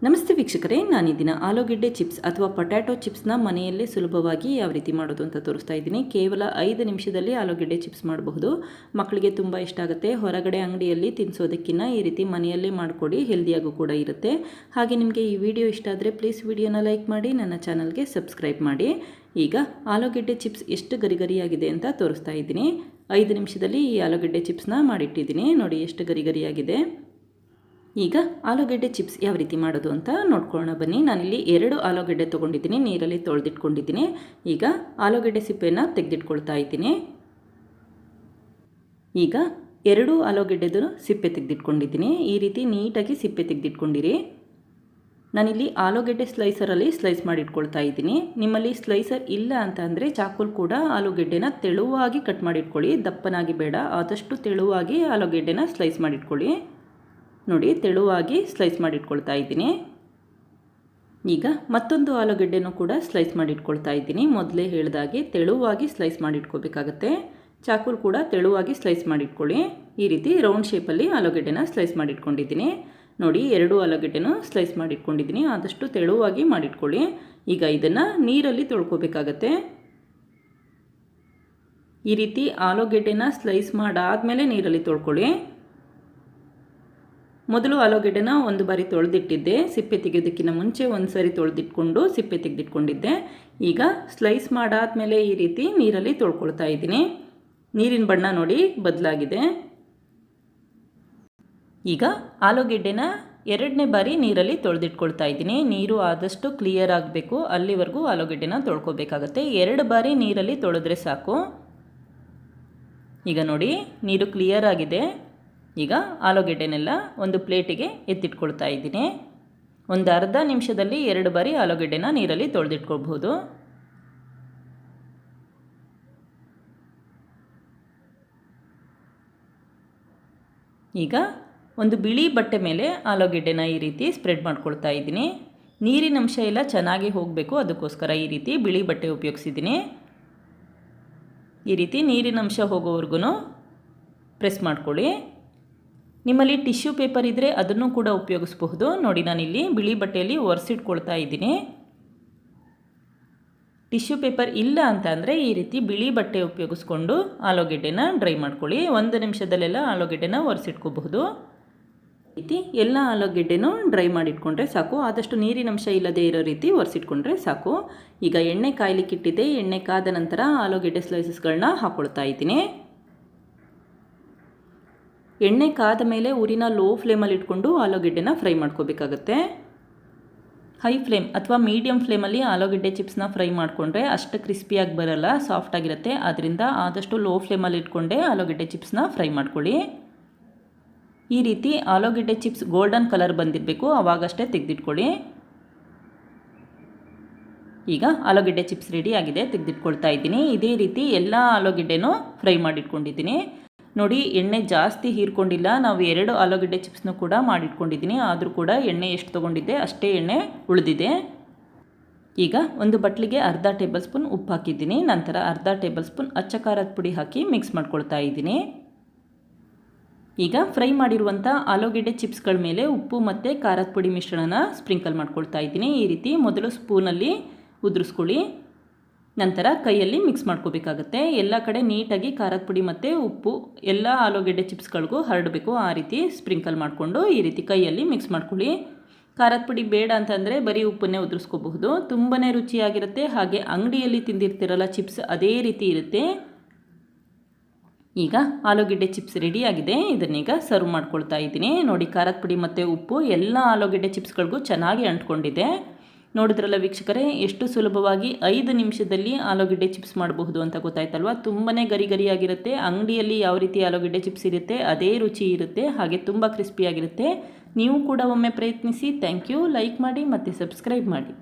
ನಮಸ್ತೆ ವೀಕ್ಷಕರೇ, ನಾನಿದಿನ ಆಲೂಗೆಡ್ಡೆ ಚಿಪ್ಸ್ ಅಥವಾ ಪೊಟ್ಯಾಟೊ ಚಿಪ್ಸ್ನ ಮನೆಯಲ್ಲೇ ಸುಲಭವಾಗಿ ಯಾವ ರೀತಿ ಮಾಡೋದು ಅಂತ ತೋರಿಸ್ತಾ ಇದ್ದೀನಿ. ಕೇವಲ 5 ನಿಮಿಷದಲ್ಲಿ ಆಲೂಗೆಡ್ಡೆ ಚಿಪ್ಸ್ ಮಾಡಬಹುದು. ಮಕ್ಕಳಿಗೆ ತುಂಬ ಇಷ್ಟ ಆಗುತ್ತೆ. ಹೊರಗಡೆ ಅಂಗಡಿಯಲ್ಲಿ ತಿನ್ನಿಸೋದಕ್ಕಿಂತ ಈ ರೀತಿ ಮನೆಯಲ್ಲೇ ಮಾಡಿಕೊಡಿ, ಹೆಲ್ದಿಯಾಗೂ ಕೂಡ ಇರುತ್ತೆ. ಹಾಗೆ ನಿಮಗೆ ಈ ವಿಡಿಯೋ ಇಷ್ಟ ಆದರೆ ಪ್ಲೀಸ್ ವಿಡಿಯೋನ ಲೈಕ್ ಮಾಡಿ, ನನ್ನ ಚಾನಲ್ಗೆ ಸಬ್ಸ್ಕ್ರೈಬ್ ಮಾಡಿ. ಈಗ ಆಲೂಗೆಡ್ಡೆ ಚಿಪ್ಸ್ ಎಷ್ಟು ಗರಿಗರಿಯಾಗಿದೆ ಅಂತ ತೋರಿಸ್ತಾ ಇದ್ದೀನಿ. 5 ನಿಮಿಷದಲ್ಲಿ ಈ ಆಲೂಗೆಡ್ಡೆ ಚಿಪ್ಸ್ನ ಮಾಡಿಟ್ಟಿದ್ದೀನಿ. ನೋಡಿ ಎಷ್ಟು ಗರಿಗರಿಯಾಗಿದೆ. ಈಗ ಆಲೂಗೆಡ್ಡೆ ಚಿಪ್ಸ್ ಯಾವ ರೀತಿ ಮಾಡೋದು ಅಂತ ನೋಡ್ಕೊಳ್ಳೋಣ ಬನ್ನಿ. ನಾನಿಲ್ಲಿ 2 ಆಲೂಗೆಡ್ಡೆ ತೊಗೊಂಡಿದ್ದೀನಿ, ನೀರಲ್ಲಿ ತೊಳೆದಿಟ್ಕೊಂಡಿದ್ದೀನಿ. ಈಗ ಆಲೂಗೆಡ್ಡೆ ಸಿಪ್ಪೆನ ತೆಗೆದಿಟ್ಕೊಳ್ತಾ ಇದ್ದೀನಿ. ಈಗ 2 ಆಲೂಗೆಡ್ಡೆದು ಸಿಪ್ಪೆ ತೆಗೆದಿಟ್ಕೊಂಡಿದ್ದೀನಿ. ಈ ರೀತಿ ನೀಟಾಗಿ ಸಿಪ್ಪೆ ತೆಗೆದಿಟ್ಕೊಂಡಿರಿ. ನಾನಿಲ್ಲಿ ಆಲೂಗೆಡ್ಡೆ ಸ್ಲೈಸರಲ್ಲಿ ಸ್ಲೈಸ್ ಮಾಡಿಟ್ಕೊಳ್ತಾ ಇದ್ದೀನಿ. ನಿಮ್ಮಲ್ಲಿ ಸ್ಲೈಸರ್ ಇಲ್ಲ ಅಂತ ಅಂದರೆ ಚಾಕುಲ್ ಕೂಡ ಆಲೂಗೆಡ್ಡೆನ ತೆಳುವಾಗಿ ಕಟ್ ಮಾಡಿಟ್ಕೊಳ್ಳಿ. ದಪ್ಪನಾಗಿ ಬೇಡ, ಆದಷ್ಟು ತೆಳುವಾಗಿ ಆಲೂಗೆಡ್ಡೆನ ಸ್ಲೈಸ್ ಮಾಡಿಟ್ಕೊಳ್ಳಿ. ನೋಡಿ, ತೆಳುವಾಗಿ ಸ್ಲೈಸ್ ಮಾಡಿಟ್ಕೊಳ್ತಾ ಇದ್ದೀನಿ. ಈಗ ಮತ್ತೊಂದು ಆಲೂಗೆಡ್ಡೆನೂ ಕೂಡ ಸ್ಲೈಸ್ ಮಾಡಿಟ್ಕೊಳ್ತಾ ಇದ್ದೀನಿ. ಮೊದಲೇ ಹೇಳಿದಾಗೆ ತೆಳುವಾಗಿ ಸ್ಲೈಸ್ ಮಾಡಿಟ್ಕೋಬೇಕಾಗತ್ತೆ. ಚಾಕುಲ್ ಕೂಡ ತೆಳುವಾಗಿ ಸ್ಲೈಸ್ ಮಾಡಿಟ್ಕೊಳ್ಳಿ. ಈ ರೀತಿ ರೌಂಡ್ ಶೇಪಲ್ಲಿ ಆಲೂಗೆಡ್ಡೆನ ಸ್ಲೈಸ್ ಮಾಡಿಟ್ಕೊಂಡಿದ್ದೀನಿ. ನೋಡಿ, 2 ಆಲೂಗೆಡ್ಡೆನೂ ಸ್ಲೈಸ್ ಮಾಡಿಟ್ಕೊಂಡಿದ್ದೀನಿ. ಆದಷ್ಟು ತೆಳುವಾಗಿ ಮಾಡಿಟ್ಕೊಳ್ಳಿ. ಈಗ ಇದನ್ನು ನೀರಲ್ಲಿ ತೊಳ್ಕೊಬೇಕಾಗತ್ತೆ. ಈ ರೀತಿ ಆಲೂಗೆಡ್ಡೆನ ಸ್ಲೈಸ್ ಮಾಡಾದಮೇಲೆ ನೀರಲ್ಲಿ ತೊಳ್ಕೊಳ್ಳಿ. ಮೊದಲು ಆಲೂಗೆಡ್ಡೆನ ಒಂದು ಬಾರಿ ತೊಳೆದಿಟ್ಟಿದ್ದೆ. ಸಿಪ್ಪೆ ತೆಗೆಯೋದಕ್ಕಿಂತ ಮುಂಚೆ ಒಂದು ಸಾರಿ ತೊಳೆದಿಟ್ಕೊಂಡು ಸಿಪ್ಪೆ ತೆಗೆದಿಟ್ಕೊಂಡಿದ್ದೆ. ಈಗ ಸ್ಲೈಸ್ ಮಾಡಾದಮೇಲೆ ಈ ರೀತಿ ನೀರಲ್ಲಿ ತೊಳ್ಕೊಳ್ತಾ ಇದ್ದೀನಿ. ನೀರಿನ ಬಣ್ಣ ನೋಡಿ ಬದಲಾಗಿದೆ. ಈಗ ಆಲೂಗೆಡ್ಡೆನ 2ನೇ ಬಾರಿ ನೀರಲ್ಲಿ ತೊಳೆದಿಟ್ಕೊಳ್ತಾ ಇದ್ದೀನಿ. ನೀರು ಆದಷ್ಟು ಕ್ಲಿಯರ್ ಆಗಬೇಕು, ಅಲ್ಲಿವರೆಗೂ ಆಲೂಗೆಡ್ಡೆನ ತೊಳ್ಕೊಬೇಕಾಗತ್ತೆ. 2 ಬಾರಿ ನೀರಲ್ಲಿ ತೊಳೆದ್ರೆ ಸಾಕು. ಈಗ ನೋಡಿ, ನೀರು ಕ್ಲಿಯರ್ ಆಗಿದೆ. ಈಗ ಆಲೂಗೆಡ್ಡೆನೆಲ್ಲ ಒಂದು ಪ್ಲೇಟಿಗೆ ಎತ್ತಿಟ್ಕೊಳ್ತಾ ಇದ್ದೀನಿ. ಒಂದು ಅರ್ಧ ನಿಮಿಷದಲ್ಲಿ 2 ಬಾರಿ ಆಲೂಗೆಡ್ಡೆನ ನೀರಲ್ಲಿ ತೊಳೆದಿಟ್ಕೊಳ್ಬಹುದು. ಈಗ ಒಂದು ಬಿಳಿ ಬಟ್ಟೆ ಮೇಲೆ ಆಲೂಗೆಡ್ಡೆನ ಈ ರೀತಿ ಸ್ಪ್ರೆಡ್ ಮಾಡ್ಕೊಳ್ತಾ ಇದ್ದೀನಿ. ನೀರಿನ ಅಂಶ ಎಲ್ಲ ಚೆನ್ನಾಗಿ ಹೋಗಬೇಕು, ಅದಕ್ಕೋಸ್ಕರ ಈ ರೀತಿ ಬಿಳಿ ಬಟ್ಟೆ ಉಪಯೋಗಿಸಿದ್ದೀನಿ. ಈ ರೀತಿ ನೀರಿನ ಅಂಶ ಹೋಗೋವರೆಗೂ ಪ್ರೆಸ್ ಮಾಡ್ಕೊಳ್ಳಿ. ನಿಮ್ಮಲ್ಲಿ ಟಿಶ್ಯೂ ಪೇಪರ್ ಇದ್ದರೆ ಅದನ್ನು ಕೂಡ ಉಪಯೋಗಿಸಬಹುದು. ನೋಡಿ, ನಾನಿಲ್ಲಿ ಬಿಳಿ ಬಟ್ಟೆಯಲ್ಲಿ ಒರೆಸಿಟ್ಕೊಳ್ತಾ ಇದ್ದೀನಿ. ಟಿಶ್ಯೂ ಪೇಪರ್ ಇಲ್ಲ ಅಂತ ಅಂದರೆ ಈ ರೀತಿ ಬಿಳಿ ಬಟ್ಟೆ ಉಪಯೋಗಿಸ್ಕೊಂಡು ಆಲೂಗೆಡ್ಡೆನ ಡ್ರೈ ಮಾಡ್ಕೊಳ್ಳಿ. 1 ನಿಮಿಷದಲ್ಲೆಲ್ಲ ಆಲೂಗೆಡ್ಡೆನ ಒರೆಸಿಟ್ಕೋಬಹುದು. ಈ ರೀತಿ ಎಲ್ಲ ಆಲೂಗೆಡ್ಡೆನೂ ಡ್ರೈ ಮಾಡಿಟ್ಕೊಂಡ್ರೆ ಸಾಕು. ಆದಷ್ಟು ನೀರಿನಂಶ ಇಲ್ಲದೇ ಇರೋ ರೀತಿ ಒರೆಸಿಟ್ಕೊಂಡ್ರೆ ಸಾಕು. ಈಗ ಎಣ್ಣೆ ಕಾಯ್ಲಿಕ್ಕಿಟ್ಟಿದ್ದೆ. ಎಣ್ಣೆ ಕಾದ ನಂತರ ಆಲೂಗೆಡ್ಡೆ ಸ್ಲೈಸಸ್ಗಳನ್ನ ಹಾಕ್ಕೊಳ್ತಾ ಇದ್ದೀನಿ. ಎಣ್ಣೆ ಕಾದ ಮೇಲೆ ಉರಿನ ಲೋ ಫ್ಲೇಮಲ್ಲಿ ಇಟ್ಕೊಂಡು ಆಲೂಗೆಡ್ಡೆನ ಫ್ರೈ ಮಾಡ್ಕೋಬೇಕಾಗತ್ತೆ. ಹೈ ಫ್ಲೇಮ್ ಅಥವಾ ಮೀಡಿಯಮ್ ಫ್ಲೇಮಲ್ಲಿ ಆಲೂಗೆಡ್ಡೆ ಚಿಪ್ಸ್ನ ಫ್ರೈ ಮಾಡಿಕೊಂಡ್ರೆ ಅಷ್ಟು ಕ್ರಿಸ್ಪಿಯಾಗಿ ಬರಲ್ಲ, ಸಾಫ್ಟಾಗಿರುತ್ತೆ. ಆದ್ದರಿಂದ ಆದಷ್ಟು ಲೋ ಫ್ಲೇಮಲ್ಲಿ ಇಟ್ಕೊಂಡೆ ಆಲೂಗೆಡ್ಡೆ ಚಿಪ್ಸ್ನ ಫ್ರೈ ಮಾಡ್ಕೊಳ್ಳಿ. ಈ ರೀತಿ ಆಲೂಗೆಡ್ಡೆ ಚಿಪ್ಸ್ ಗೋಲ್ಡನ್ ಕಲರ್ ಬಂದಿರಬೇಕು, ಆವಾಗಷ್ಟೇ ತೆಗೆದಿಟ್ಕೊಳ್ಳಿ. ಈಗ ಆಲೂಗೆಡ್ಡೆ ಚಿಪ್ಸ್ ರೆಡಿ ಆಗಿದೆ, ತೆಗೆದಿಟ್ಕೊಳ್ತಾ ಇದ್ದೀನಿ. ಇದೇ ರೀತಿ ಎಲ್ಲ ಆಲೂಗೆಡ್ಡೆನೂ ಫ್ರೈ ಮಾಡಿಟ್ಕೊಂಡಿದ್ದೀನಿ. ನೋಡಿ, ಎಣ್ಣೆ ಜಾಸ್ತಿ ಹೀರ್ಕೊಂಡಿಲ್ಲ. ನಾವು 2 ಆಲೂಗೆಡ್ಡೆ ಚಿಪ್ಸ್ನೂ ಕೂಡ ಮಾಡಿಟ್ಕೊಂಡಿದ್ದೀನಿ. ಆದರೂ ಕೂಡ ಎಣ್ಣೆ ಎಷ್ಟು ತೊಗೊಂಡಿದ್ದೆ ಅಷ್ಟೇ ಎಣ್ಣೆ ಉಳಿದಿದೆ. ಈಗ ಒಂದು ಬಟ್ಲಿಗೆ ಅರ್ಧ ಟೇಬಲ್ ಸ್ಪೂನ್ ಉಪ್ಪು ಹಾಕಿದ್ದೀನಿ. ನಂತರ ಅರ್ಧ ಟೇಬಲ್ ಸ್ಪೂನ್ ಅಚ್ಚ ಖಾರದ ಪುಡಿ ಹಾಕಿ ಮಿಕ್ಸ್ ಮಾಡ್ಕೊಳ್ತಾ ಇದ್ದೀನಿ. ಈಗ ಫ್ರೈ ಮಾಡಿರುವಂಥ ಆಲೂಗೆಡ್ಡೆ ಚಿಪ್ಸ್ಗಳ ಮೇಲೆ ಉಪ್ಪು ಮತ್ತು ಖಾರದ ಪುಡಿ ಮಿಶ್ರಣನ ಸ್ಪ್ರಿಂಕಲ್ ಮಾಡ್ಕೊಳ್ತಾ ಇದ್ದೀನಿ. ಈ ರೀತಿ ಮೊದಲು ಸ್ಪೂನಲ್ಲಿ ಉದುರಿಸ್ಕೊಳ್ಳಿ, ನಂತರ ಕೈಯಲ್ಲಿ ಮಿಕ್ಸ್ ಮಾಡ್ಕೋಬೇಕಾಗತ್ತೆ. ಎಲ್ಲ ಕಡೆ ನೀಟಾಗಿ ಖಾರದ ಪುಡಿ ಮತ್ತು ಉಪ್ಪು ಎಲ್ಲ ಆಲೂಗೆಡ್ಡೆ ಚಿಪ್ಸ್ಗಳಿಗೂ ಹರಡಬೇಕು. ಆ ರೀತಿ ಸ್ಪ್ರಿಂಕಲ್ ಮಾಡಿಕೊಂಡು ಈ ರೀತಿ ಕೈಯಲ್ಲಿ ಮಿಕ್ಸ್ ಮಾಡ್ಕೊಳ್ಳಿ. ಖಾರದ ಪುಡಿ ಬೇಡ ಅಂತಂದರೆ ಬರೀ ಉಪ್ಪನ್ನೇ ಉದುರಿಸ್ಕೋಬಹುದು. ತುಂಬಾ ರುಚಿಯಾಗಿರುತ್ತೆ. ಹಾಗೆ ಅಂಗಡಿಯಲ್ಲಿ ತಿಂದಿರ್ತಿರಲ್ಲ ಚಿಪ್ಸ್, ಅದೇ ರೀತಿ ಇರುತ್ತೆ. ಈಗ ಆಲೂಗೆಡ್ಡೆ ಚಿಪ್ಸ್ ರೆಡಿಯಾಗಿದೆ. ಇದನ್ನೀಗ ಸರ್ವ್ ಮಾಡ್ಕೊಳ್ತಾ ಇದ್ದೀನಿ. ನೋಡಿ, ಖಾರದ ಪುಡಿ ಮತ್ತು ಉಪ್ಪು ಎಲ್ಲ ಆಲೂಗೆಡ್ಡೆ ಚಿಪ್ಸ್ಗಳಿಗೂ ಚೆನ್ನಾಗಿ ಅಂಟ್ಕೊಂಡಿದೆ. ನೋಡಿದ್ರಲ್ಲ ವೀಕ್ಷಕರೇ, ಎಷ್ಟು ಸುಲಭವಾಗಿ 5 ನಿಮಿಷದಲ್ಲಿ ಆಲೂಗೆಡ್ಡೆ ಚಿಪ್ಸ್ ಮಾಡಬಹುದು ಅಂತ ಗೊತ್ತಾಯ್ತಲ್ವ. ತುಂಬಾ ಗರಿಗರಿಯಾಗಿರುತ್ತೆ. ಅಂಗಡಿಯಲ್ಲಿ ಯಾವ ರೀತಿ ಆಲೂಗೆಡ್ಡೆ ಚಿಪ್ಸ್ ಇರುತ್ತೆ ಅದೇ ರುಚಿ ಇರುತ್ತೆ. ಹಾಗೆ ತುಂಬ ಕ್ರಿಸ್ಪಿಯಾಗಿರುತ್ತೆ. ನೀವು ಕೂಡ ಒಮ್ಮೆ ಪ್ರಯತ್ನಿಸಿ. Thank you. ಲೈಕ್ ಮಾಡಿ ಮತ್ತು ಸಬ್ಸ್ಕ್ರೈಬ್ ಮಾಡಿ.